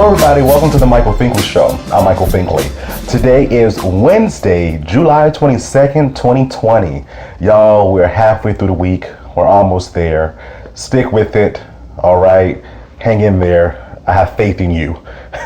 Hello everybody, welcome to the Michael Finkley Show. I'm Michael Finkley. Today is Wednesday, July 22nd, 2020. Y'all, we're halfway through the week. We're almost there. Stick with it, all right? Hang in there. I have faith in you.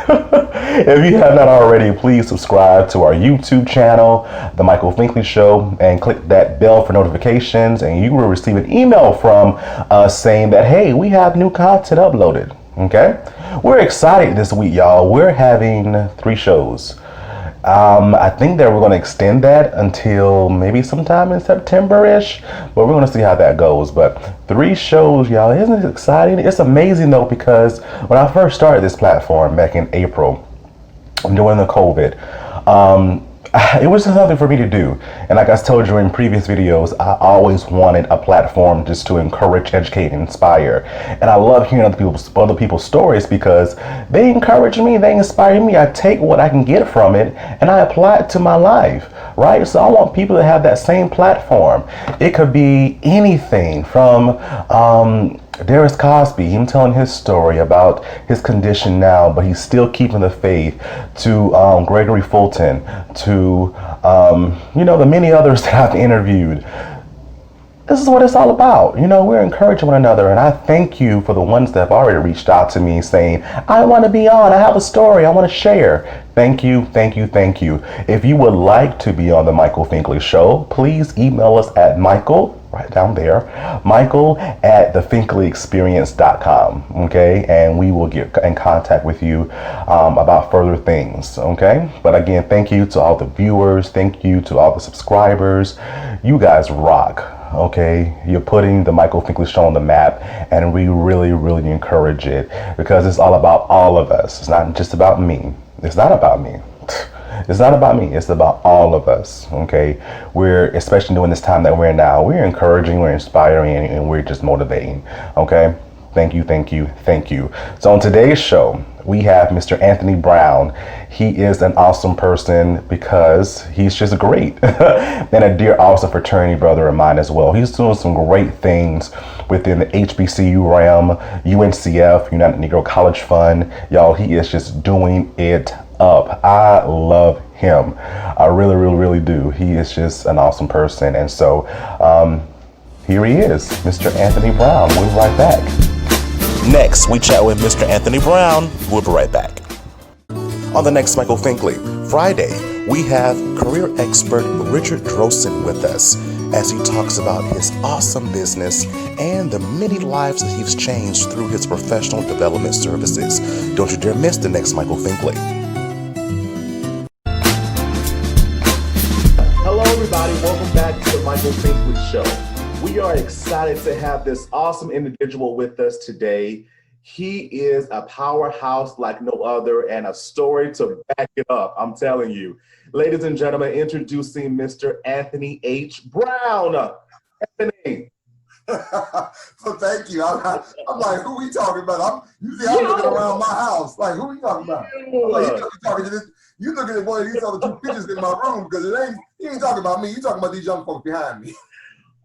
If you have not already, please subscribe to our YouTube channel, The Michael Finkley Show, and click that bell for notifications, and you will receive an email from us saying that, hey, we have new content uploaded. Okay, we're excited this week, y'all. We're having 3 shows. I think that we're going to extend that until maybe sometime in September-ish, but we're going to see how that goes. But 3 shows, y'all. Isn't it exciting? It's amazing, though, because when I first started this platform back in April, during the COVID, it was just something for me to do. And like I told you in previous videos, I always wanted a platform just to encourage, educate, and inspire. And I love hearing other people's stories because they encourage me, they inspire me. I take what I can get from it and I apply it to my life, right? So I want people to have that same platform. It could be anything from Darius Cosby, him telling his story about his condition now, but he's still keeping the faith, to Gregory Fulton, to the many others that I've interviewed. This is what it's all about. We're encouraging one another, and I thank you for the ones that have already reached out to me saying, I want to be on, I have a story, I want to share. Thank you, thank you, thank you. If you would like to be on the Michael Finkley Show, please email us at Michael, right down there, Michael at thefinkleyexperience.com, okay? And we will get in contact with you about further things, okay? But again, thank you to all the viewers. Thank you to all the subscribers. You guys rock. Okay, you're putting the Michael Finkley Show on the map, and we really, really encourage it because it's all about all of us. It's not just about me. It's not about me. It's not about me. It's about all of us. Okay, we're, especially during this time that we're in now, we're encouraging, we're inspiring, and we're just motivating. Okay, thank you, thank you, thank you. So on today's show, we have Mr. Anthony Brown. He is an awesome person because he's just great and a dear, awesome fraternity brother of mine as well. He's doing some great things within the HBCU realm, UNCF, United Negro College Fund. Y'all, he is just doing it up. I love him. I really, really, really do. He is just an awesome person. And so here he is, Mr. Anthony Brown. We'll be right back. Next, we chat with Mr. Anthony Brown. We'll be right back. On the next Michael Finkley, Friday, we have career expert Richard Drosen with us as he talks about his awesome business and the many lives that he's changed through his professional development services. Don't you dare miss the next Michael Finkley. Hello, everybody. Welcome back to the Michael Finkley Show. We are excited to have this awesome individual with us today. He is a powerhouse like no other and a story to back it up, I'm telling you. Ladies and gentlemen, introducing Mr. Anthony H. Brown. Anthony. Well, thank you. I'm like, who we talking about? I'm looking around my house. Like, who we talking about? You looking at one of these other 2 pictures in my room because you ain't talking about me. You talking about these young folks behind me.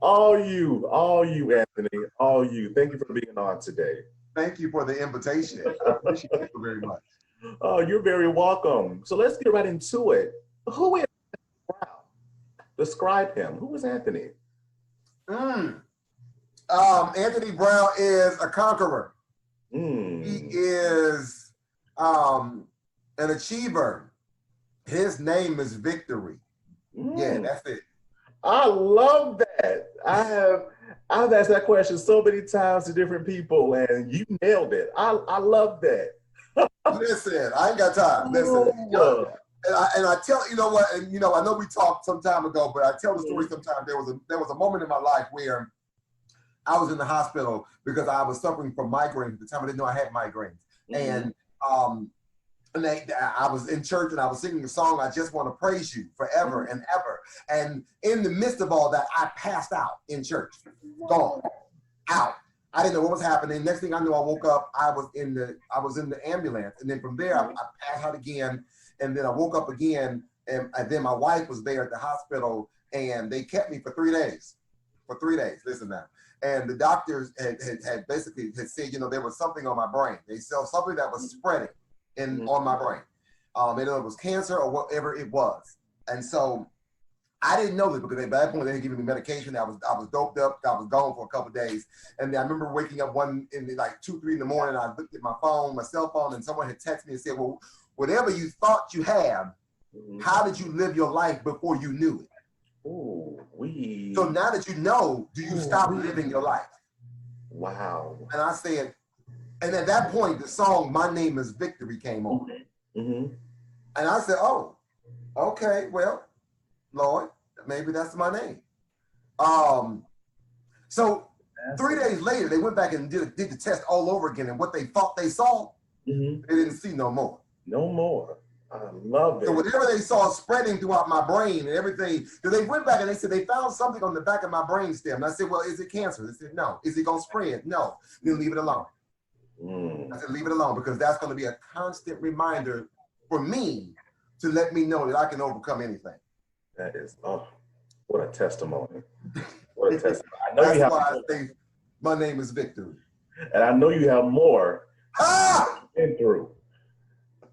All you, Anthony, all you. Thank you for being on today. Thank you for the invitation. I appreciate it very much. Oh, you're very welcome. So let's get right into it. Who is Anthony Brown? Describe him. Who is Anthony? Anthony Brown is a conqueror. He is an achiever. His name is Victory. Yeah, that's it. I love that. I've asked that question so many times to different people, and you nailed it. I love that. Listen, I ain't got time. Listen, and I tell you know what, and I know we talked some time ago, but I tell the story sometimes. There was a moment in my life where I was in the hospital because I was suffering from migraines at the time. I didn't know I had migraines, and I was in church and I was singing a song, I Just Want to Praise You Forever and Ever. And in the midst of all that, I passed out in church, gone, out. I didn't know what was happening. Next thing I knew, I woke up, I was in the ambulance. And then from there, I passed out again. And then I woke up again. And then my wife was there at the hospital and they kept me for 3 days. Listen now. And the doctors had basically said, there was something on my brain. They said something that was spreading on my brain. They know it was cancer or whatever it was. And so I didn't know this because at that point they had given me medication. I was doped up. I was gone for a couple of days. And I remember waking up like 2, 3 in the morning. I looked at my cell phone, and someone had texted me and said, well, whatever you thought you had, how did you live your life before you knew it? Ooh, So now that you know, do you stop living your life? Wow. And I said, and at that point, the song "My Name Is Victory" came on. And I said, oh, okay, well, Lord, maybe that's my name. So 3 days later, they went back and did the test all over again. And what they thought they saw, they didn't see no more. No more. I love it. So whatever they saw spreading throughout my brain and everything, because they went back and they said they found something on the back of my brain stem. And I said, well, is it cancer? They said, no. Is it going to spread? No. Then leave it alone. I said, leave it alone, because that's going to be a constant reminder for me to let me know that I can overcome anything. That is, what a testimony. What a testimony. I know That's you have why more. I say my name is Victory. And I know you have more been through.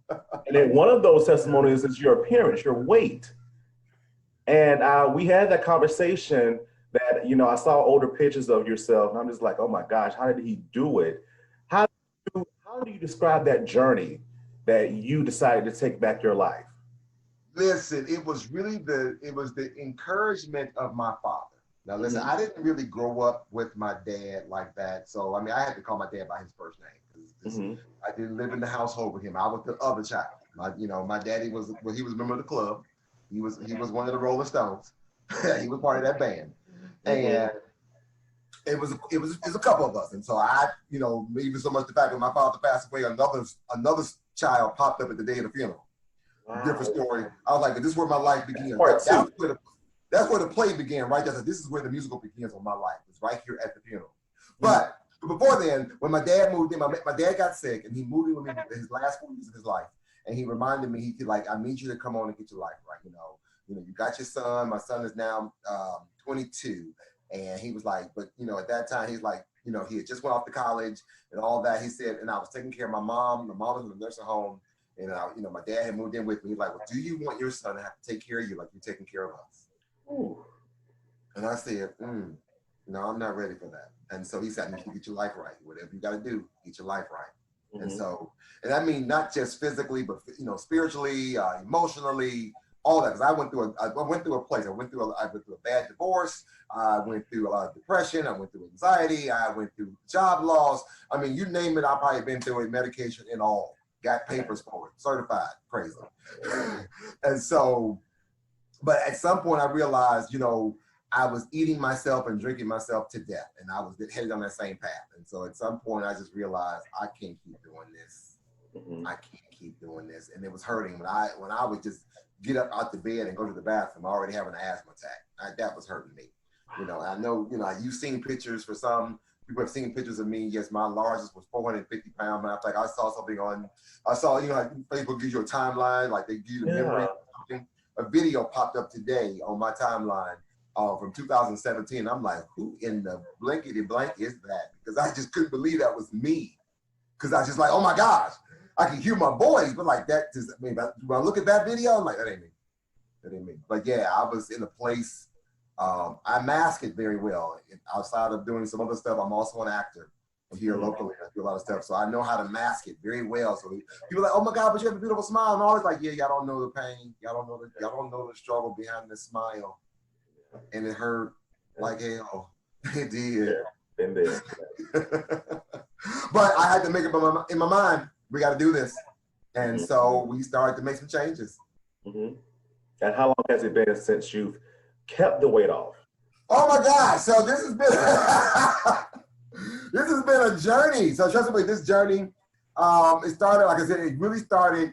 And then one of those testimonies is your appearance, your weight. And we had that conversation that, I saw older pictures of yourself, and I'm just like, oh my gosh, how did he do it? How do you describe that journey that you decided to take back your life? Listen, it was the encouragement of my father. Now listen, I didn't really grow up with my dad like that. So, I mean, I had to call my dad by his first name. I didn't live in the household with him. I was the other child. My daddy he was a member of the club. He was one of the Rolling Stones. He was part of that band. And it was a couple of us. And so even so much the fact that my father passed away, another child popped up at the day of the funeral. Wow. Different story. I was like, this is where my life began. That's where the play began, right? This is where the musical begins on my life. It's right here at the funeral. But before then, when my dad moved in, my dad got sick, and he moved in with me his last 4 years of his life. And he reminded me, I need you to come on and get your life right. You got your son. My son is now 22. And he was like, but at that time, he's like, he had just went off to college and all that. He said, and I was taking care of my mom. My mom was in the nursing home. And my dad had moved in with me. He's like, well, do you want your son to have to take care of you like you're taking care of us? Ooh. And I said, no, I'm not ready for that. And so he said, I need you to get your life right. Whatever you got to do, get your life right. And so, and I mean, not just physically, but spiritually, emotionally, all that. Because I went through a place. I went through a bad divorce. I went through a lot of depression. I went through anxiety. I went through job loss. I mean, you name it, I've probably been through it, medication and all. Got papers for it, certified, crazy. And so, but at some point I realized, I was eating myself and drinking myself to death, and I was headed on that same path. And so at some point I just realized I can't keep doing this. I can't keep doing this. And it was hurting when I would just get up out the bed and go to the bathroom, already having an asthma attack. That was hurting me. I know, you've seen pictures for some. People have seen pictures of me. Yes, my largest was 450 pounds. Matter of fact, I saw, like Facebook gives you a timeline, like they give you the memory of something. A video popped up today on my timeline from 2017. I'm like, who in the blankety blank is that? Because I just couldn't believe that was me. Because I was just like, oh my gosh, I can hear my voice, but like that just, when I look at that video, I'm like, that ain't me. That ain't me. But yeah, I was in a place. I mask it very well. Outside of doing some other stuff, I'm also an actor here locally. I do a lot of stuff, so I know how to mask it very well. So people are like, "Oh my God, but you have a beautiful smile," and I'm always like, "Yeah, y'all don't know the pain. Y'all don't know the struggle behind the smile, and it hurt like hell. It did." Yeah, been there. But I had to make it in my mind. We got to do this, and so we started to make some changes. And how long has it been since you've kept the weight off? Oh my God! So this has been a journey. So trust me, this journey, it started, like I said, it really started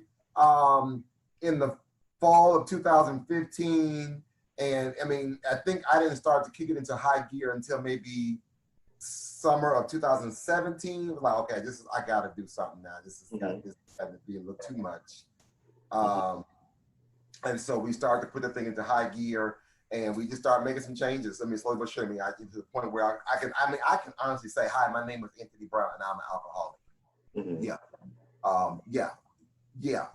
in the fall of 2015, and I mean, I think I didn't start to kick it into high gear until maybe summer of 2017. It was like, okay, I got to do something now. This is got to be a little too much. And so we started to put the thing into high gear. And we just started making some changes. I mean, slowly but surely, I get to the point where I can honestly say, hi, my name is Anthony Brown, and I'm an alcoholic. yeah,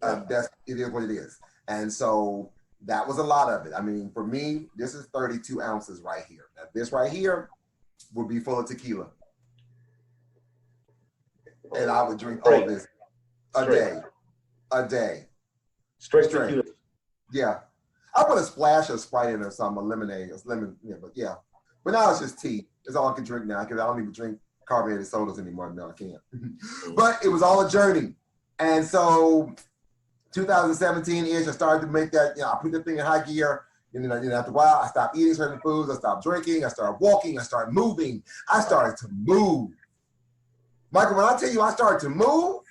it is what it is. And so that was a lot of it. I mean, for me, this is 32 ounces right here. Now, this right here would be full of tequila. And I would drink all this a day. Straight tequila. Yeah. I put a splash of Sprite in or something, a lemonade, but yeah. But now it's just tea. It's all I can drink now because I don't even drink carbonated sodas anymore. No, I can't. But it was all a journey. And so 2017-ish, I started to make that, I put the thing in high gear. And then after a while, I stopped eating certain foods. I stopped drinking. I started walking. I started moving. I started to move. Michael, when I tell you I started to move,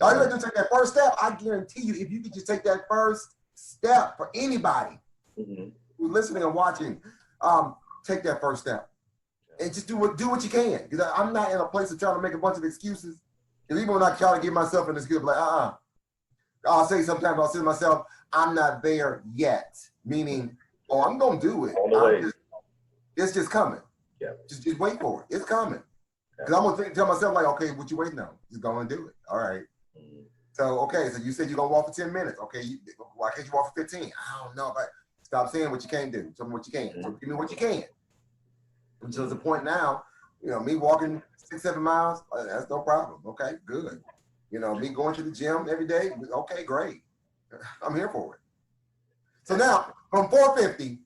all you have to take that first step. I guarantee you, if you could just take that first step for anybody who's listening and watching, take that first step and just do what you can. Because I'm not in a place of trying to make a bunch of excuses. Because even when I try to give myself an excuse, like, I'll say sometimes, I'll say to myself, I'm not there yet. Meaning, I'm going to do it. It's just coming. Yeah. Just wait for it. It's coming. Because I'm going to tell myself, like, okay, what you waiting on? Just go and do it. All right. So you said you're going to walk for 10 minutes. Okay, why can't you walk for 15? I don't know. But stop saying what you can't do. Tell me what you can. So give me what you can. Until the point now, me walking 6-7 miles, that's no problem. Okay, good. Me going to the gym every day, okay, great. I'm here for it. So now, from 450,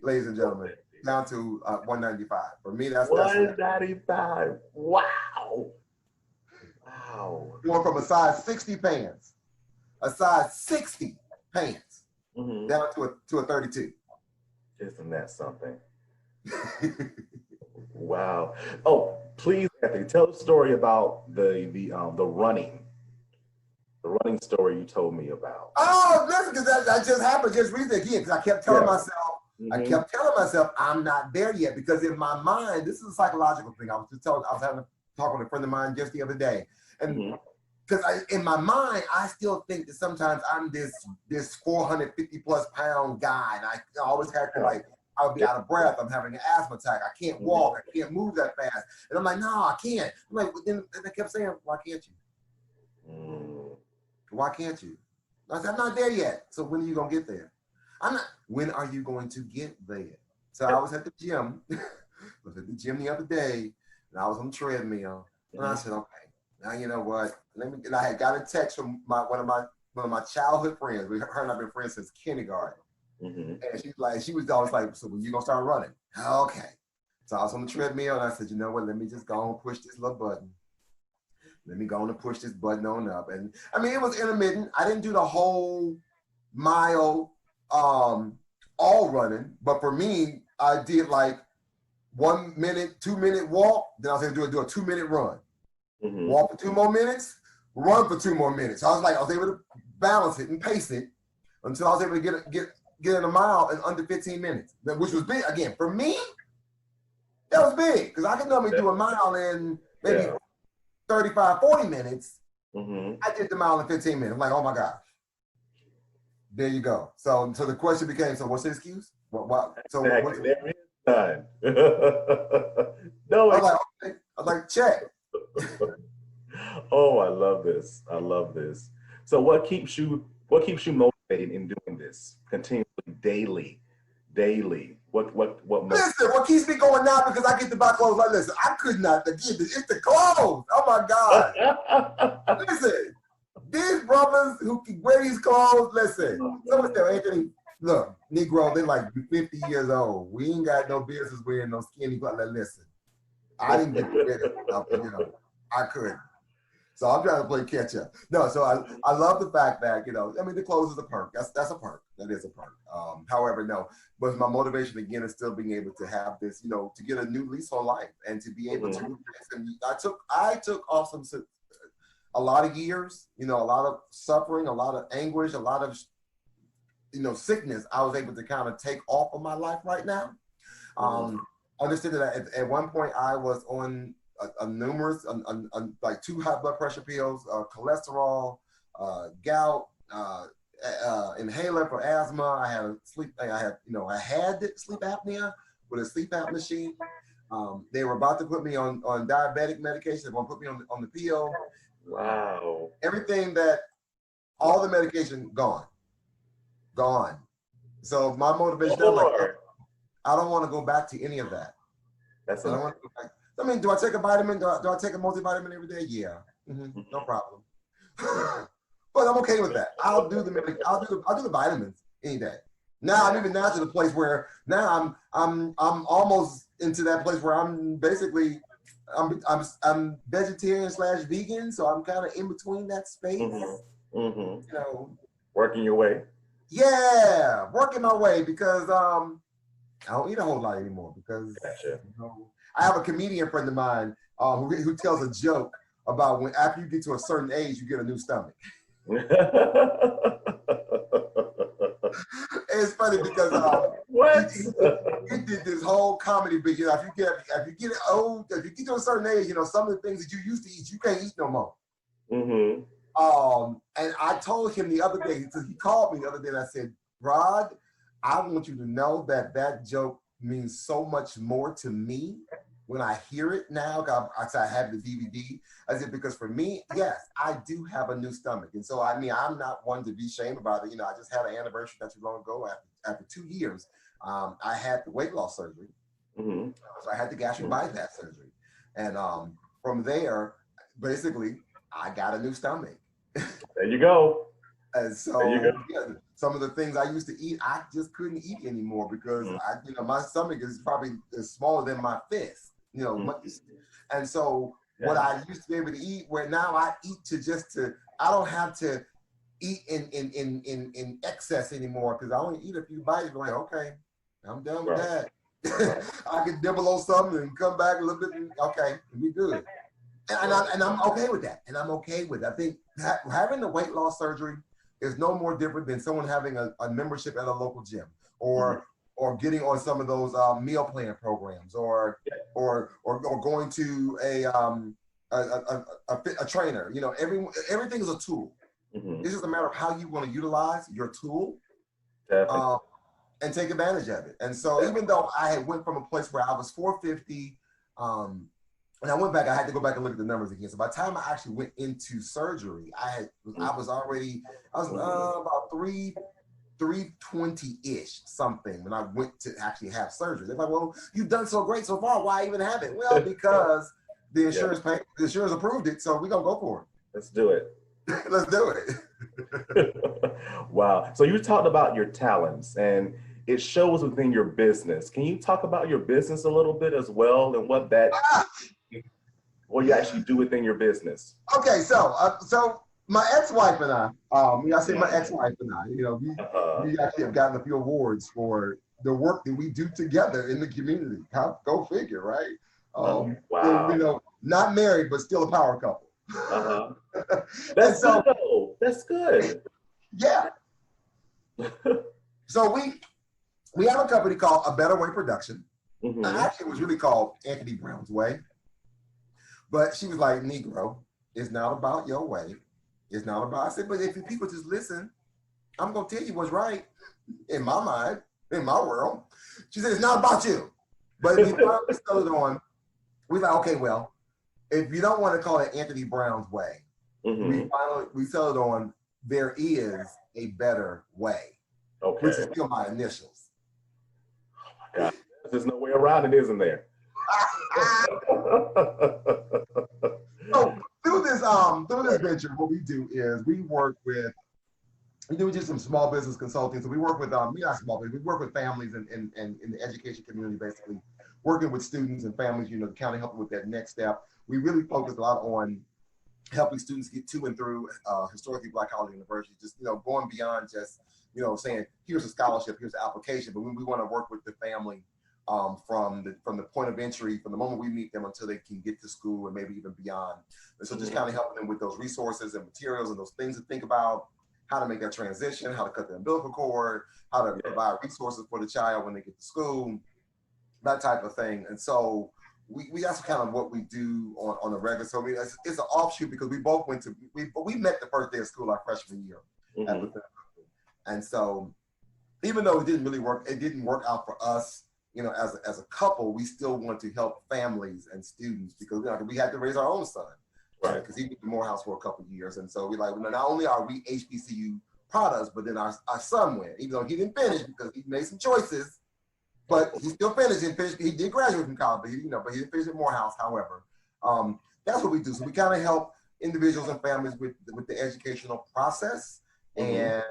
ladies and gentlemen, down to 195. For me, that's 195. Wow. Going from a size 60 pants, down to a 32. Isn't that something? Wow. Oh, please, Anthony, tell the story about the running. The running story you told me about. Oh, listen, because that just happened just recently again. Because I kept telling myself, I'm not there yet. Because in my mind, this is a psychological thing. I was having a talk with a friend of mine just the other day, and because in my mind, I still think that sometimes I'm this 450 plus pound guy, and I always have to I would be out of breath. I'm having an asthma attack. I can't walk. I can't move that fast. And I'm like, no, I can't. I'm like, then they kept saying, why can't you? Why can't you? I said, I'm not there yet. So when are you going to get there? When are you going to get there? So I was at the gym. The other day, and I was on the treadmill. And I said, okay, now you know what? And I had got a text from one of my childhood friends. Her and I've been friends since kindergarten. And she was always like, so when you gonna start running? Okay. So I was on the treadmill and I said, you know what, let me just go and push this little button. Let me go and push this button on up. And I mean, it was intermittent. I didn't do the whole mile all running, but for me, I did like 1 minute, 2 minute walk, then I was gonna do a 2 minute run. Walk for 2 more minutes, run for 2 more minutes. So I was able to balance it and pace it until I was able to get in a mile in under 15 minutes, which was big. Again, for me, that was big because I could normally do a mile in maybe 35, 40 minutes. I did the mile in 15 minutes. I'm like, oh my gosh. There you go. So the question became, so what's the excuse? What? So exactly. There is none. No, I was like, check. Oh, I love this. I love this. So what keeps you motivated in doing this continuously, daily? What Listen, what keeps me going now because I get to buy clothes. Like, listen, I could not again. It's the clothes. Oh my God. Listen, these brothers who can wear these clothes. Listen, someone said, Anthony, look, Negro, they like 50 years old. We ain't got no business wearing no skinny clothes. Like, listen, I didn't get rid of it. I couldn't. So I'm trying to play catch up. No, so I love the fact that, I mean, the clothes is a perk. That's a perk. That is a perk. However, no, but my motivation again is still being able to have this, to get a new lease on life and to be able to. And I took off a lot of years, a lot of suffering, a lot of anguish, a lot of, sickness. I was able to kind of take off of my life right now. Understood that at one point I was on numerous, like 2 high blood pressure pills, cholesterol, gout, inhaler for asthma. I had sleep apnea with a sleep apnea machine. They were about to put me on diabetic medication. They want to put me on the pill. Wow. Everything that, all the medication gone. So my motivation, I'm like, I don't want to go back to any of that. That's I don't want to go back. I mean, do I take a vitamin? Do I take a multivitamin every day? Yeah, no problem. But I'm okay with that. I'll do the vitamins any day. Now I'm even now to the place where now I'm almost into that place where I'm basically I'm vegetarian / vegan, so I'm kind of in between that space. You know, working your way. Yeah, working my way because I don't eat a whole lot anymore because Gotcha. I have a comedian friend of mine who tells a joke about when after you get to a certain age, you get a new stomach. It's funny because he did this whole comedy bit. You know, if you get old, if you get to a certain age, you know, some of the things that you used to eat, you can't eat no more. And I told him the other day, he called me the other day and I said, Rod, I want you to know that that joke means so much more to me when I hear it now. I have the DVD. I said, because for me, yes, I do have a new stomach. And so, I mean, I'm not one to be ashamed about it. You know, I just had an anniversary not too long ago. After 2 years, I had the weight loss surgery. So I had the gastric bypass surgery. And from there, basically, I got a new stomach. There you go. And so, yeah, some of the things I used to eat, I just couldn't eat anymore because my stomach is probably smaller than my fist, you know. And so, what I used to be able to eat, where now I eat I don't have to eat in excess anymore because I only eat a few bites. Like, okay, I'm done with that. I can dibble on something and come back a little bit. And, okay, we good. And I'm okay with that. And I'm okay with it. I think having the weight loss surgery is no more different than someone having a membership at a local gym or getting on some of those meal plan programs or going to a trainer. You know, everything is a tool. It's just a matter of how you want to utilize your tool and take advantage of it. And so even though I had went from a place where I was 450, and I went back, I had to go back and look at the numbers again. So by the time I actually went into surgery, I was about 320-ish something when I went to actually have surgery. They're like, well, you've done so great so far. Why even have it? Well, because the insurance the insurance approved it, so we're gonna go for it. Let's do it. Let's do it. Wow. So you talked about your talents and it shows within your business. Can you talk about your business a little bit as well and what you actually do within your business? Okay, so my ex-wife and I, I say my ex-wife and I, you know, we actually have gotten a few awards for the work that we do together in the community. Go figure, right? Wow. You know, not married, but still a power couple. That's good though. That's good. Yeah. So we have a company called A Better Way Production. Actually, it was really called Anthony Brown's Way. But she was like, Negro, it's not about your way. It's not about, I said, but if people just listen, I'm going to tell you what's right in my mind, in my world. She said, it's not about you. But if you finally settled on, we like, okay, well, if you don't want to call it Anthony Brown's Way, we settled on there is a better way, which is still my initials. Oh my God, there's no way around it, isn't there? So through this venture, what we do is we do just some small business consulting. So we work with we work with families and in the education community, basically working with students and families, you know, kind of helping with that next step. We really focus a lot on helping students get to and through historically Black college universities, just, you know, going beyond just, you know, saying here's a scholarship, here's the application, but we want to work with the family from the point of entry, from the moment we meet them until they can get to school and maybe even beyond. And so just kind of helping them with those resources and materials and those things to think about, how to make that transition, how to cut the umbilical cord, how to provide resources for the child when they get to school, that type of thing. And so we that's kind of what we do on a regular. So it's an offshoot because we both we met the first day of school our freshman year. And so even though it didn't work out for us, you know, as a couple, we still want to help families and students because we had to raise our own son. Right. Because he went to Morehouse for a couple of years. And so we're like, well, not only are we HBCU products, but then our son went, even though he didn't finish because he made some choices, but he still finished and finished. He did graduate from college, but he didn't finish at Morehouse. However, that's what we do. So we kind of help individuals and families with the educational process. And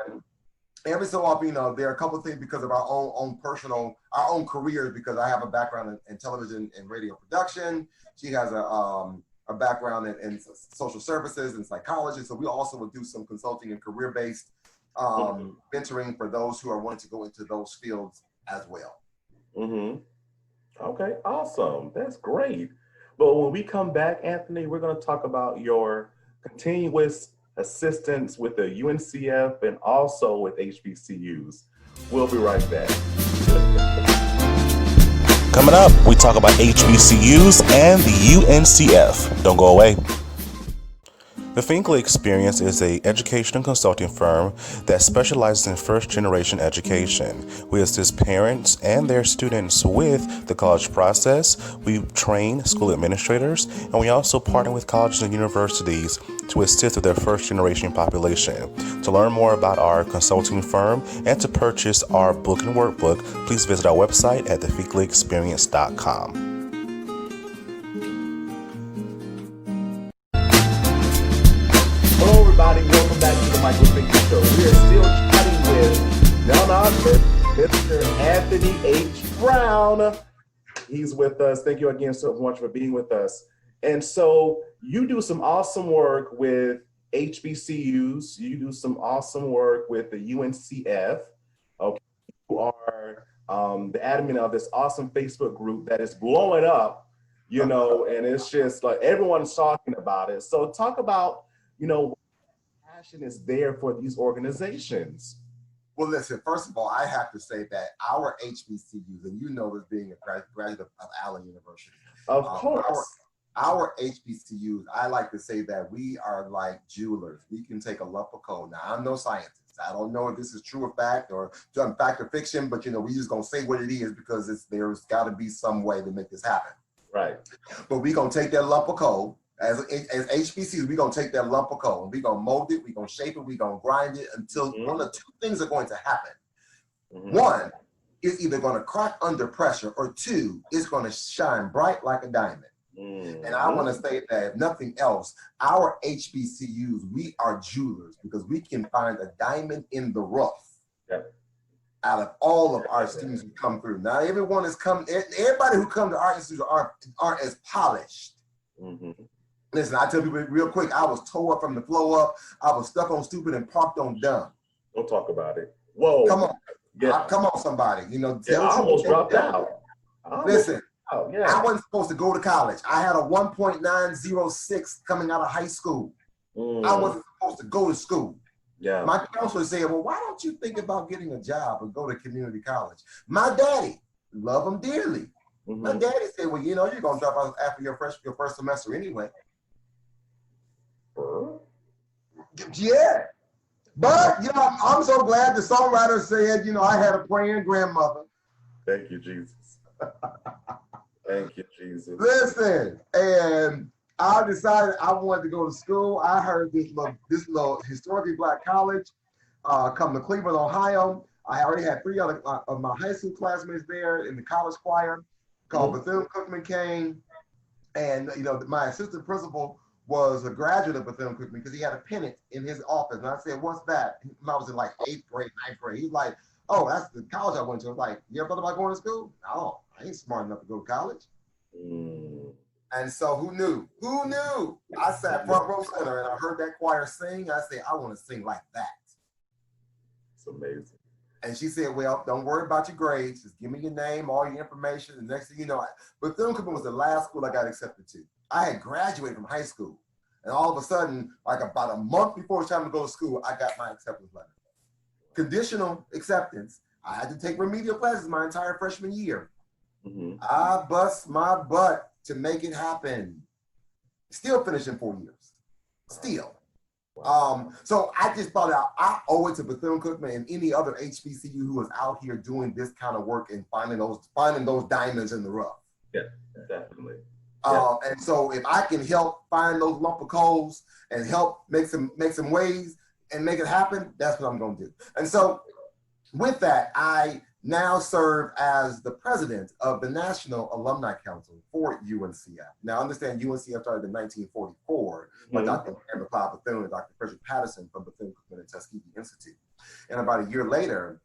every so often, there are a couple of things because of our own careers, because I have a background in television and radio production. She has a background in social services and psychology. So we also will do some consulting and career-based mentoring for those who are wanting to go into those fields as well. Okay, awesome. That's great. But when we come back, Anthony, we're going to talk about your continuous assistance with the UNCF and also with HBCUs. We'll be right back. Coming up, we talk about HBCUs and the UNCF. Don't go away. The Finkley Experience is an education and consulting firm that specializes in first-generation education. We assist parents and their students with the college process. We train school administrators, and we also partner with colleges and universities to assist with their first-generation population. To learn more about our consulting firm and to purchase our book and workbook, please visit our website at thefinkleyexperience.com. Welcome back to the Michael Finkley Show. We are still chatting with none other Mr. Anthony H. Brown. He's with us. Thank you again so much for being with us. And so you do some awesome work with HBCUs. You do some awesome work with the UNCF. Okay, you are the admin of this awesome Facebook group that is blowing up, and it's just like everyone's talking about it. So talk about, passion is there for these organizations. Well, listen, first of all, I have to say that our HBCUs, and this being a graduate of Allen University. Of course. Our HBCUs, I like to say that we are like jewelers. We can take a lump of coal. Now, I'm no scientist. I don't know if this is true or fact or fact or fiction, but we just gonna say what it is because there's got to be some way to make this happen. Right. But we gonna take that lump of coal. As HBCUs, we're going to take that lump of coal and we're going to mold it, we're going to shape it, we're going to grind it until one of two things are going to happen. One, it's either going to crack under pressure, or two, it's going to shine bright like a diamond. And I want to say that if nothing else, our HBCUs, we are jewelers because we can find a diamond in the rough. Yep. Out of all of our students who come through. Now, everybody who come to our institute aren't as polished. Listen, I tell people real quick, I was tore up from the flow up. I was stuck on stupid and parked on dumb. Don't talk about it. Whoa. Come on. Yeah. Come on, somebody. I almost dropped out. Listen, I wasn't supposed to go to college. I had a 1.906 coming out of high school. I wasn't supposed to go to school. Yeah. My counselor said, well, why don't you think about getting a job and go to community college? My daddy, love him dearly. My daddy said, well, you're going to drop out after your first semester anyway. Yeah. But, I'm so glad the songwriter said, I had a praying grandmother. Thank you, Jesus. Thank you, Jesus. Listen, and I decided I wanted to go to school. I heard this little historically black college come to Cleveland, Ohio. I already had 3 other of my high school classmates there in the college choir called Bethune-Cookman came. And, my assistant principal was a graduate of Bethune-Cookman because he had a pennant in his office. And I said, what's that? I was in like 8th grade, 9th grade. He's like, oh, that's the college I went to. I was like, you ever thought about going to school? No, I ain't smart enough to go to college. And so who knew? Who knew? I sat front row center and I heard that choir sing. I said, I want to sing like that. It's amazing. And she said, well, don't worry about your grades. Just give me your name, all your information. And next thing you know, Bethune-Cookman was the last school I got accepted to. I had graduated from high school. And all of a sudden, like about a month before it was time to go to school, I got my acceptance letter. Conditional acceptance. I had to take remedial classes my entire freshman year. I bust my butt to make it happen. Still finished in 4 years. Still. So I just thought I owe it to Bethune-Cookman and any other HBCU who is out here doing this kind of work and finding those diamonds in the rough. Yeah, definitely. And so if I can help find those lump of coals and help make some ways and make it happen, that's what I'm going to do. And so with that, I now serve as the president of the National Alumni Council for UNCF. Now, understand UNCF started in 1944 by Dr. McLeod Bethune and Dr. Frederick Patterson from Bethune-Cookman and Tuskegee Institute. And about a year later,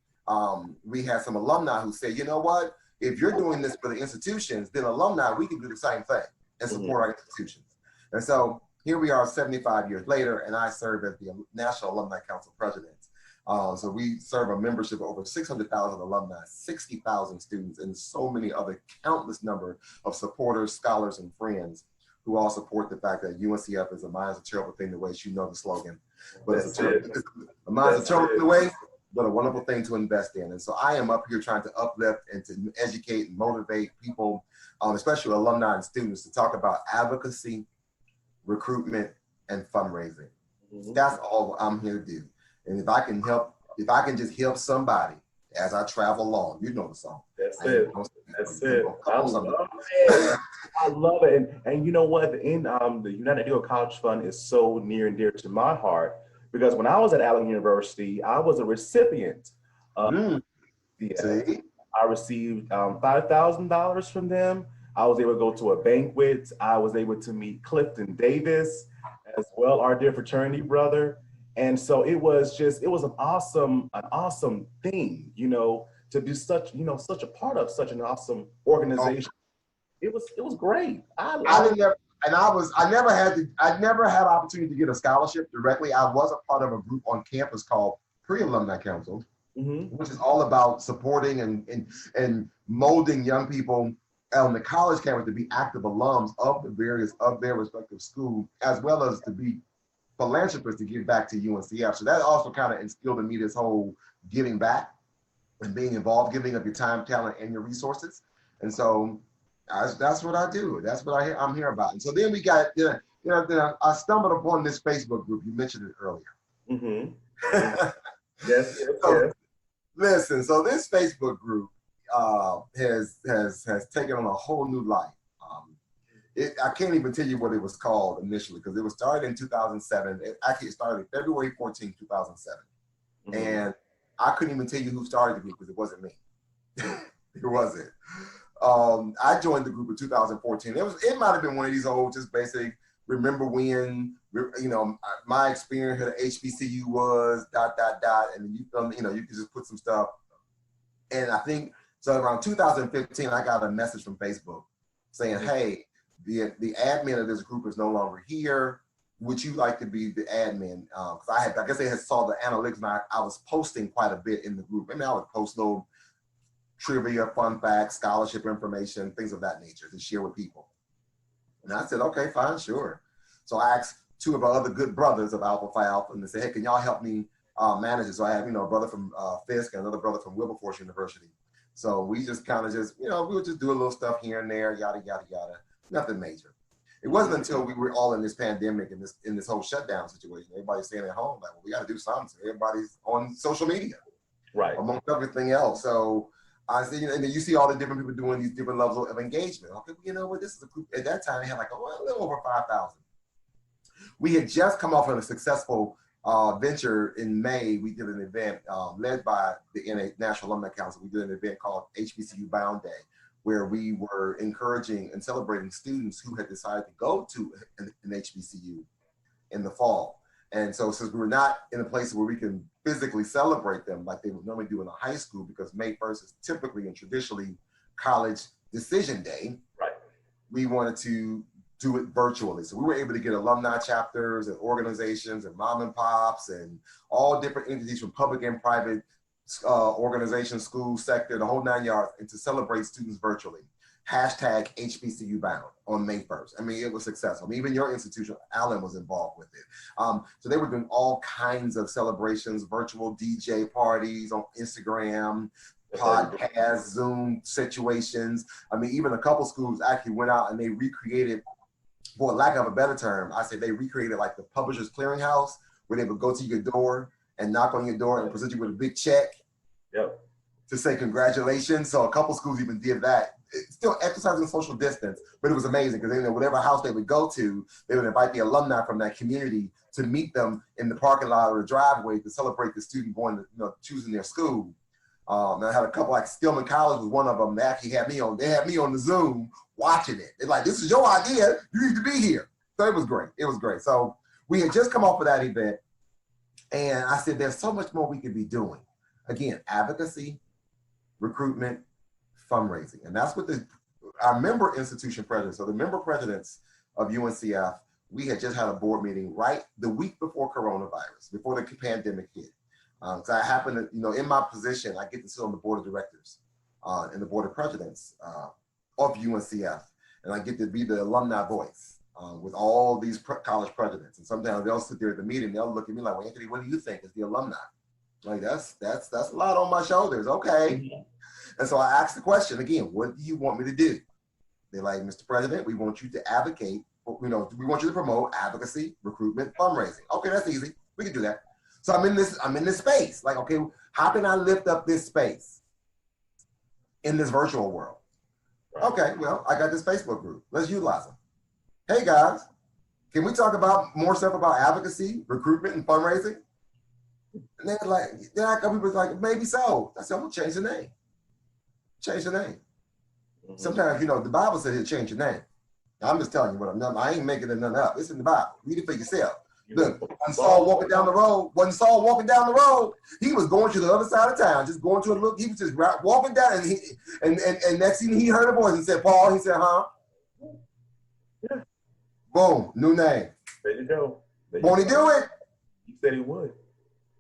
we had some alumni who said, you know what? If you're doing this for the institutions, then alumni, we can do the same thing and support our institutions. And so here we are 75 years later, and I serve as the National Alumni Council president. So we serve a membership of over 600,000 alumni, 60,000 students, and so many other countless number of supporters, scholars, and friends who all support the fact that UNCF is a mind's a terrible thing to waste. You know the slogan. But a mind's a terrible thing to waste, but a wonderful thing to invest in. And so I am up here trying to uplift and to educate and motivate people, especially alumni and students, to talk about advocacy, recruitment, and fundraising. That's all I'm here to do. And if I can just help somebody as I travel along, you know the song. That's it. I love it. And you know what? The United Negro College Fund is so near and dear to my heart, because when I was at Allen University, I was a recipient of I received $5,000 from them. I was able to go to a banquet. I was able to meet Clifton Davis as well, our dear fraternity brother. And so it was an awesome thing, you know, to be such a part of such an awesome organization. It was great. I never had opportunity to get a scholarship directly. I was a part of a group on campus called Pre-Alumni Council, which is all about supporting and molding young people on the college campus to be active alums of their respective school, as well as to be philanthropists to give back to UNCF. So that also kind of instilled in me this whole giving back and being involved, giving up your time, talent, and your resources. And so that's what I do. That's what I'm here about. And so then we got, I stumbled upon this Facebook group. You mentioned it earlier. Yes. Listen, so this Facebook group has taken on a whole new life. I can't even tell you what it was called initially, because it was started in 2007. It started February 14, 2007. And I couldn't even tell you who started the group because it wasn't me. It wasn't. I joined the group in 2014. It might have been one of these old, just basic, remember when, my experience at HBCU was, ... And you can just put some stuff. And I think, so around 2015, I got a message from Facebook saying, hey, the admin of this group is no longer here. Would you like to be the admin? Because I guess they had saw the analytics, and I was posting quite a bit in the group. I mean, I would post little trivia, fun facts, scholarship information, things of that nature to share with people. And I said, okay, fine, sure. So I asked two of our other good brothers of Alpha Phi Alpha, and they said, hey, can y'all help me manage it? So I have, a brother from Fisk and another brother from Wilberforce University. So we just kind of just, we would just do a little stuff here and there, yada, yada, yada. Nothing major. It wasn't until we were all in this pandemic and in this whole shutdown situation, everybody's staying at home, like, well, we got to do something. So everybody's on social media, right, amongst everything else. So I see, and then you see all the different people doing these different levels of engagement. Okay, you know what? This is a group. At that time, they had like a little over 5,000. We had just come off of a successful venture in May. We did an event led by the National Alumni Council. We did an event called HBCU Bound Day, where we were encouraging and celebrating students who had decided to go to an HBCU in the fall. And so since we were not in a place where we can physically celebrate them like they would normally do in a high school, because May 1st is typically and traditionally college decision day, right, we wanted to do it virtually. So we were able to get alumni chapters and organizations and mom and pops and all different entities from public and private organizations, school sector, the whole 9 yards, and to celebrate students virtually. Hashtag HBCU Bound on May 1st. I mean, it was successful. I mean, even your institution, Allen, was involved with it. So they were doing all kinds of celebrations, virtual DJ parties on Instagram, podcasts, Zoom situations. I mean, even a couple schools actually went out and they recreated, for lack of a better term, I say they recreated like the Publishers Clearinghouse, where they would go to your door and knock on your door and present you with a big check. Yep. To say congratulations. So a couple schools even did that. still exercising social distance, but it was amazing because whatever house they would go to, they would invite the alumni from that community to meet them in the parking lot or the driveway to celebrate the student going to, choosing their school. And I had a couple, like Stillman College was one of them. They actually had me on the Zoom watching it. They're like, this is your idea. You need to be here. So it was great. It was great. So we had just come off of that event. And I said, there's so much more we could be doing. Again, advocacy, recruitment, fundraising. And that's what our member institution presidents, so the member presidents of UNCF, we had just had a board meeting right the week before coronavirus, before the pandemic hit. So I happen to, in my position, I get to sit on the board of directors and the board of presidents of UNCF. And I get to be the alumni voice with all these college presidents. And sometimes they'll sit there at the meeting, they'll look at me like, well, Anthony, what do you think as the alumni? Like, that's a lot on my shoulders. Okay. Mm-hmm. And so I asked the question again, what do you want me to do? They're like, Mr. President, we want you to advocate, we want you to promote advocacy, recruitment, fundraising. Okay, that's easy. We can do that. So I'm in this space. Like, okay, how can I lift up this space in this virtual world? Okay, well, I got this Facebook group. Let's utilize them. Hey guys, can we talk about more stuff about advocacy, recruitment, and fundraising? And then I got people like, maybe so. I said, I'm gonna change the name. Change the name. Mm-hmm. Sometimes, the Bible says he'll change your name. I'm just telling you what I'm doing. I ain't making it none up. It's in the Bible. Read it for yourself. Look, when Saul walking down the road, he was going to the other side of town, just going to a look. He was just walking down, and next thing he heard a voice and said, Paul. He said, huh? Yeah. Boom, new name. There you go. Won't he do it? He said he would.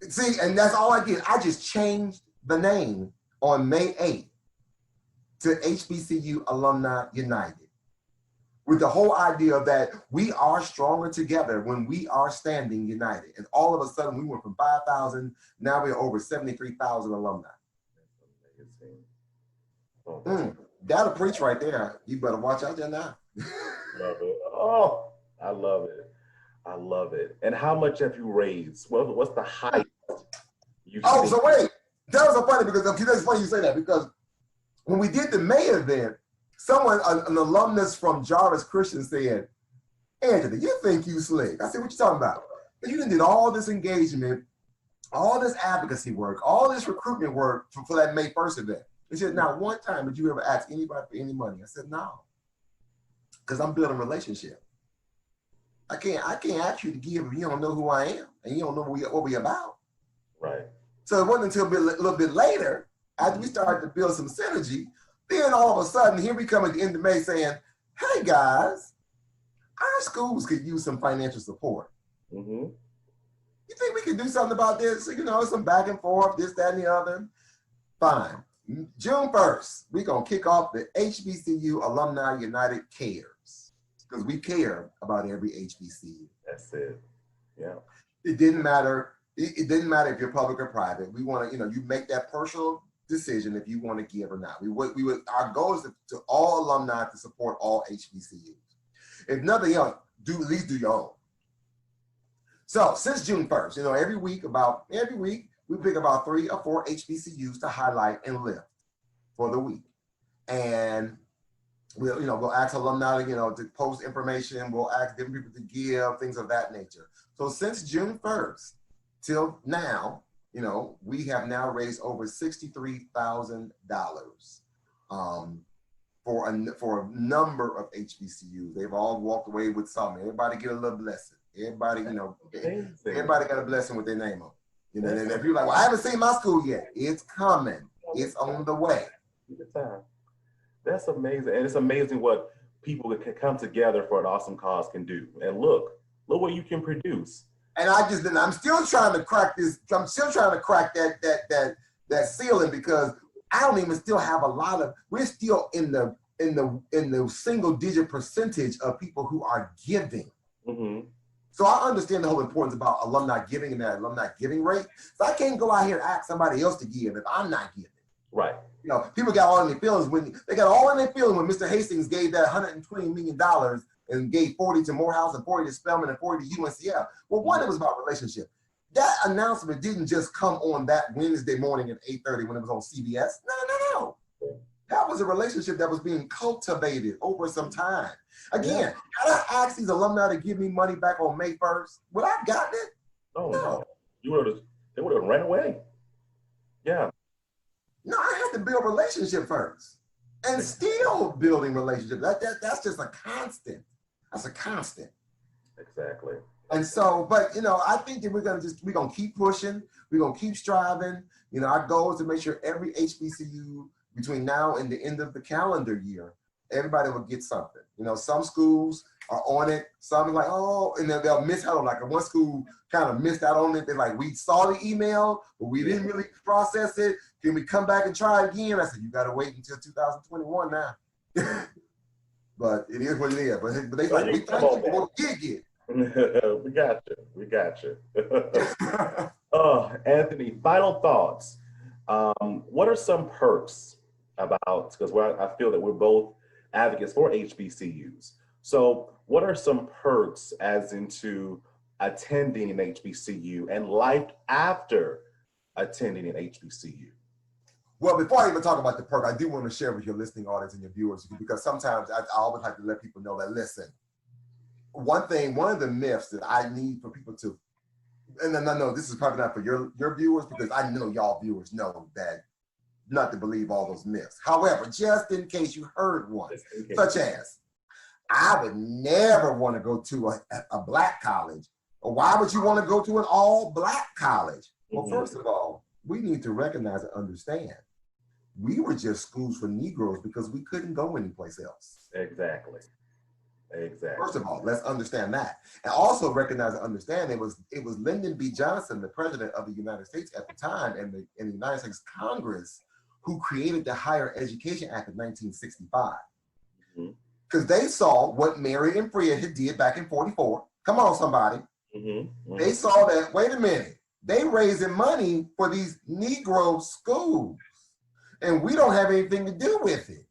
See, and that's all I did. I just changed the name on May 8th to HBCU Alumni United, with the whole idea that we are stronger together when we are standing united. And all of a sudden, we went from 5,000, now we're over 73,000 alumni. That'll preach right there. You better watch out there now. Love it. Oh, I love it. I love it. And how much have you raised? What's the highest you've seen? So wait. That was so funny because that's funny you say that, because when we did the May event, an alumnus from Jarvis Christian said, Anthony, you think you slick. I said, what you talking about? You done did all this engagement, all this advocacy work, all this recruitment work for that May 1st event. He said, not one time did you ever ask anybody for any money? I said, no, because I'm building a relationship. I can't ask you to give if you don't know who I am and you don't know what we about. Right. So it wasn't until a little bit later, after we started to build some synergy, then all of a sudden, here we come at the end of May saying, hey guys, our schools could use some financial support. Mm-hmm. You think we could do something about this? Some back and forth, this, that, and the other. Fine. June 1st, we're going to kick off the HBCU Alumni United Cares, because we care about every HBCU. That's it. Yeah. It didn't matter. It didn't matter if you're public or private. We want to, you make that personal decision if you want to give or not. Our goal is to all alumni to support all HBCUs. If nothing else, at least do your own. So since June 1st, every week we pick about 3 or 4 HBCUs to highlight and lift for the week. And we'll ask alumni to post information. We'll ask different people to give, things of that nature. So since June 1st till now, we have now raised over $63,000 for a number of HBCUs. They've all walked away with something. Everybody get a little blessing. Everybody, everybody got a blessing with their name on. And if you're like, well, I haven't seen my school yet. It's coming. It's on the way. That's amazing. And it's amazing what people that can come together for an awesome cause can do. And look what you can produce. And I'm still trying to crack this. I'm still trying to crack that ceiling, because I don't even still have a lot of. We're still in the single digit percentage of people who are giving. Mm-hmm. So I understand the whole importance about alumni giving and that alumni giving rate. So I can't go out here and ask somebody else to give if I'm not giving. Right. People got all in their feelings when Mr. Hastings gave that $120 million and gave 40 to Morehouse and 40 to Spelman and 40 to UNCF. Well, one, it was about relationship. That announcement didn't just come on that Wednesday morning at 8:30 when it was on CBS. No. That was a relationship that was being cultivated over some time. Again, had I asked these alumni to give me money back on May 1st, would I have gotten it? Oh, No. They would have ran away. Yeah. No, I had to build relationship first. And still building relationships. That's just a constant. That's a constant. Exactly. And so, but I think that we're gonna keep pushing, we're gonna keep striving. Our goal is to make sure every HBCU between now and the end of the calendar year, everybody will get something. Some schools are on it, some are like, oh, and then they'll miss out on, like one school kind of missed out on it. They're like, we saw the email, but we didn't really process it. Can we come back and try it again? I said, you gotta wait until 2021 now. But it is what it is. But they like, we thank you for what we did get. We got you. Anthony, final thoughts. What are some perks about, because I feel that we're both advocates for HBCUs. So what are some perks as into attending an HBCU and life after attending an HBCU? Well, before I even talk about the perk, I do want to share with your listening audience and your viewers, because sometimes I always like to let people know that, listen, one of the myths that I need for people to, and I know this is probably not for your viewers, because I know y'all viewers know that not to believe all those myths. However, just in case you heard one, such as, I would never want to go to a black college. Or why would you want to go to an all-black college? Well, first of all, we need to recognize and understand we were just schools for Negroes because we couldn't go anyplace else. Exactly. First of all, let's understand that. And also recognize and understand it was Lyndon B. Johnson, the president of the United States at the time, and the United States Congress, who created the Higher Education Act of 1965. Because they saw what Mary and Freya had did back in 44. Come on, somebody. They saw that, wait a minute, they raising money for these Negro schools, and we don't have anything to do with it.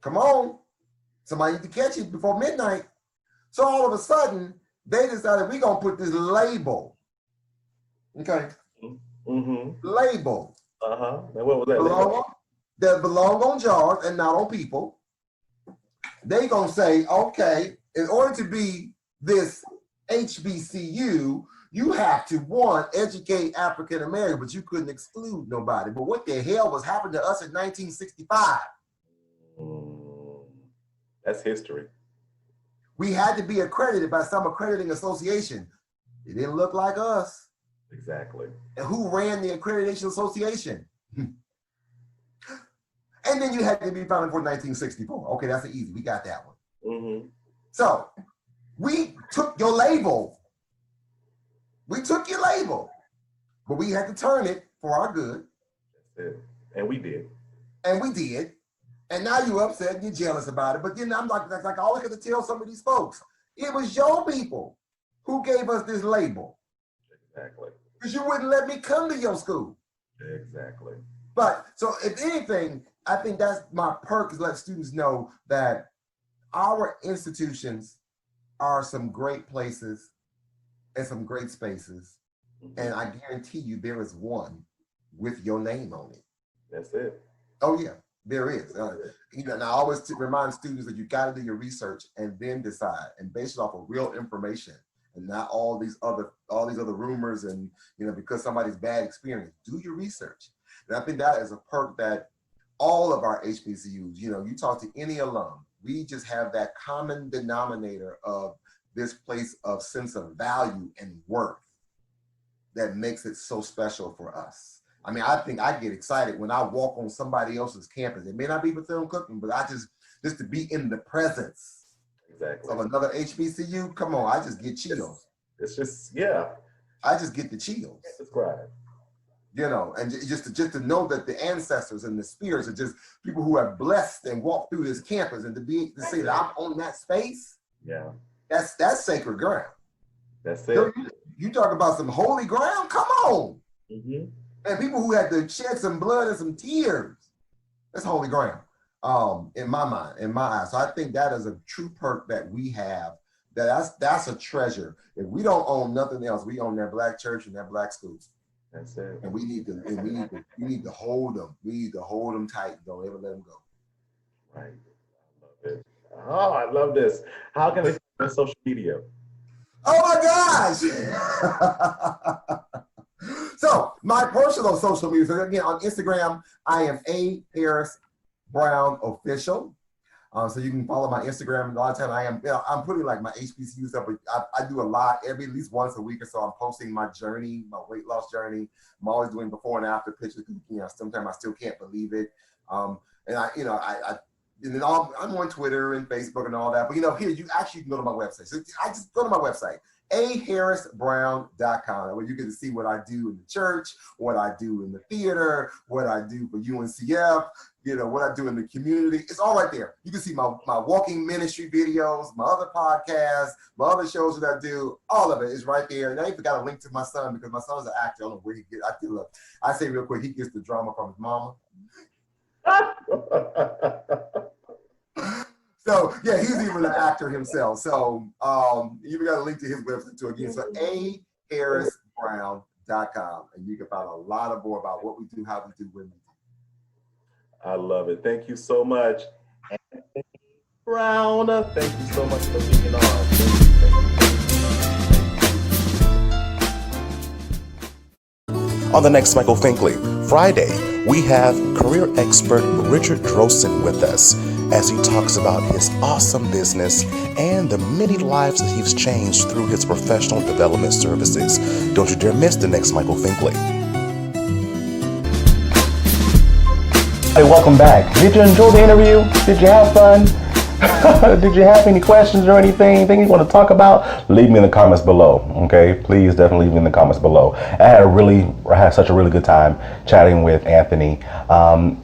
Come on. Somebody need to catch it before midnight. So all of a sudden, they decided we're going to put this label. Okay. Label. Now what was that? That belong on jars and not on people. They going to say, okay, in order to be this HBCU, you have to, one, educate African Americans, but you couldn't exclude nobody. But what the hell was happening to us in 1965? That's history. We had to be accredited by some accrediting association. It didn't look like us. Exactly. And who ran the accreditation association? And then you had to be founded for 1964. Okay, that's easy. We got that one. So we took your label. We took your label, but we had to turn it for our good. That's it. And we did. And we did. And now you're upset and you're jealous about it. But then I'm like I always have to tell some of these folks, it was your people who gave us this label. Exactly. Because you wouldn't let me come to your school. Exactly. But so if anything, I think that's my perk, is let students know that our institutions are some great places and some great spaces. And I guarantee you there is one with your name on it. That's it. Oh yeah, there is. And I always remind students that you got to do your research and then decide, and base it off of real information and not all these other rumors and because somebody's bad experience. Do your research. And I think that is a perk that all of our HBCUs, you talk to any alum, we just have that common denominator of this place of sense of value and worth that makes it so special for us. I mean, I think I get excited when I walk on somebody else's campus. It may not be Bethune Cookman, but just to be in the presence of another HBCU, come on, I just get chills. It's just, yeah. I just get the chills. Describe. And just to know that the ancestors and the spirits are just people who have blessed and walked through this campus, and to say that I'm on that space, yeah, that's sacred ground. That's it. You talk about some holy ground, come on. And people who had to shed some blood and some tears, that's holy ground, in my mind, in my eyes. So I think that is a true perk that we have, that's a treasure. If we don't own nothing else, we own that black church and that black schools. That's it. And we need to hold them. We need to hold them tight. Don't ever let them go. Right. I love it. Oh, I love this. How can they find you on social media? Oh my gosh! So my personal social media. So again, on Instagram, I am A Harris Brown Official. So you can follow my Instagram. A lot of times I'm putting like my HBCU stuff, but I do a lot at least once a week or so. I'm posting my journey, my weight loss journey. I'm always doing before and after pictures. Sometimes I still can't believe it. And I'm on Twitter and Facebook and all that. But here you actually can go to my website. So I just go to my website, aharrisbrown.com, where you get to see what I do in the church, what I do in the theater, what I do for UNCF, what I do in the community. It's all right there. You can see my walking ministry videos, my other podcasts, my other shows that I do. All of it is right there. And I even got a link to my son because my son's an actor. I don't know where he gets. I say real quick, he gets the drama from his mama. So yeah, he's even an actor himself. So you got a link to his website too again. So aharrisbrown.com, and you can find a lot more about what we do, how we do, when we do. I love it. Thank you so much, Anthony Brown. Thank you so much for being on. On the next Michael Finkley, Friday, we have career expert Richard Drosten with us as he talks about his awesome business and the many lives that he's changed through his professional development services. Don't you dare miss the next Michael Finkley. Hey, welcome back. Did you enjoy the interview? Did you have fun? Did you have any questions or anything you want to talk about? Leave me in the comments below, okay? Please definitely leave me in the comments below. I had such a really good time chatting with Anthony.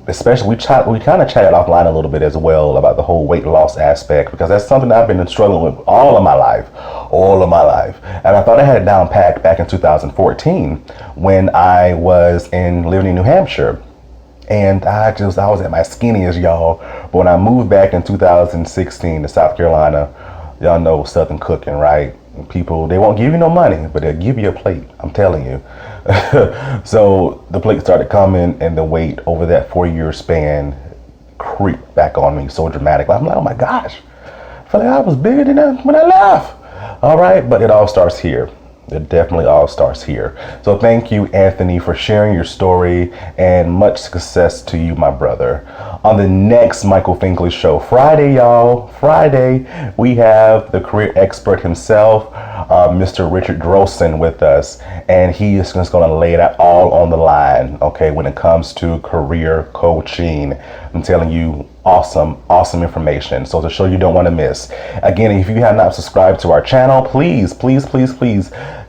Especially we kind of chatted offline a little bit as well about the whole weight loss aspect, because that's something I've been struggling with all of my life. And I thought I had it down packed back in 2014 when I was living in New Hampshire. And I was at my skinniest, y'all. But when I moved back in 2016 to South Carolina, y'all know Southern cooking, right? People, they won't give you no money, but they'll give you a plate. I'm telling you. So the plate started coming, and the weight over that 4-year span creeped back on me so dramatically. I'm like, oh my gosh, I feel like I was bigger than that when I left. All right, but it all starts here. It definitely all starts here. So thank you, Anthony, for sharing your story, and much success to you, my brother. On the next Michael Finkley Show, Friday, y'all, Friday, we have the career expert himself, Mr. Richard Drosten with us, and he is just going to lay it all on the line, okay, when it comes to career coaching. I'm telling you, awesome information. So the show you don't want to miss. Again, if you have not subscribed to our channel, please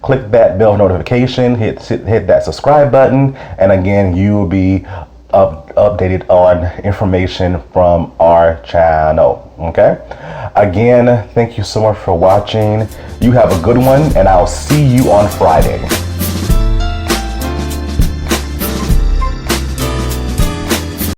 click that bell notification, hit that subscribe button, and again, you will be updated on information from our channel. Okay, again, thank you so much for watching. You have a good one, and I'll see you on Friday.